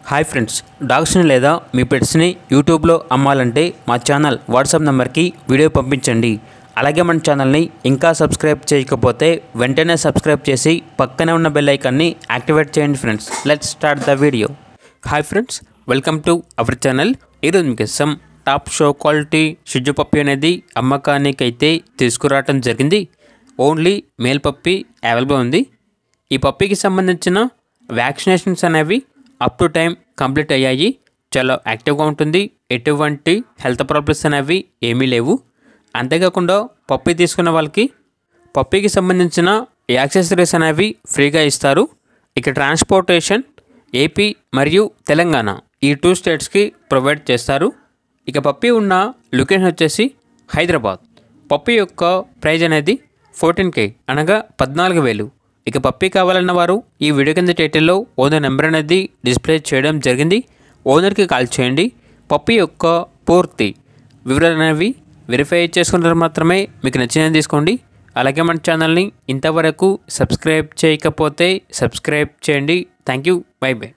Hi friends, డాగ్స్ని లేదా మీ పెట్స్ని యూట్యూబ్లో అమ్మాలంటే మా ఛానల్ వాట్సాప్ నెంబర్కి వీడియో పంపించండి. అలాగే మన ఛానల్ని ఇంకా సబ్స్క్రైబ్ చేయకపోతే వెంటనే సబ్స్క్రైబ్ చేసి పక్కనే ఉన్న బెల్ ఐకాన్ని యాక్టివేట్ చేయండి friends. Let's start the video. Hi friends, welcome to our channel. ఈరోజు మీకోసం టాప్ షో క్వాలిటీ షిజు పప్పీ అనేది అమ్మకానికి అయితే తీసుకురావడం జరిగింది. ఓన్లీ మేల్ పప్పీ అవైలబుల్ ఉంది. ఈ పప్పీకి సంబంధించిన వ్యాక్సినేషన్స్ అనేవి అప్ టు టైం కంప్లీట్ అయ్యాయి. చాలా యాక్టివ్గా ఉంటుంది. ఎటువంటి హెల్త్ ప్రాబ్లమ్స్ అనేవి ఏమీ లేవు. అంతేకాకుండా పప్పీ తీసుకున్న వాళ్ళకి పప్పీకి సంబంధించిన యాక్సెసరీస్ అనేవి ఫ్రీగా ఇస్తారు. ఇక ట్రాన్స్పోర్టేషన్ ఏపీ మరియు తెలంగాణ ఈ 2 స్టేట్స్కి ప్రొవైడ్ చేస్తారు. ఇక పప్పీ ఉన్న లొకేషన్ వచ్చేసి హైదరాబాద్. పప్పీ యొక్క ప్రైజ్ అనేది 14K అనగా 14,000. ఇక పప్పీ కావాలన్న వారు ఈ వీడియో కింద టైటిల్లో ఓనర్ నెంబర్ అనేది డిస్ప్లే చేయడం జరిగింది. ఓనర్కి కాల్ చేయండి. పప్పీ యొక్క పూర్తి వివరాలు అనేవి వెరిఫై చేసుకున్న మాత్రమే మీకు నచ్చినది తీసుకోండి. అలాగే మన ఛానల్ని ఇంతవరకు సబ్స్క్రైబ్ చేయకపోతే సబ్స్క్రైబ్ చేయండి. Thank you. By by.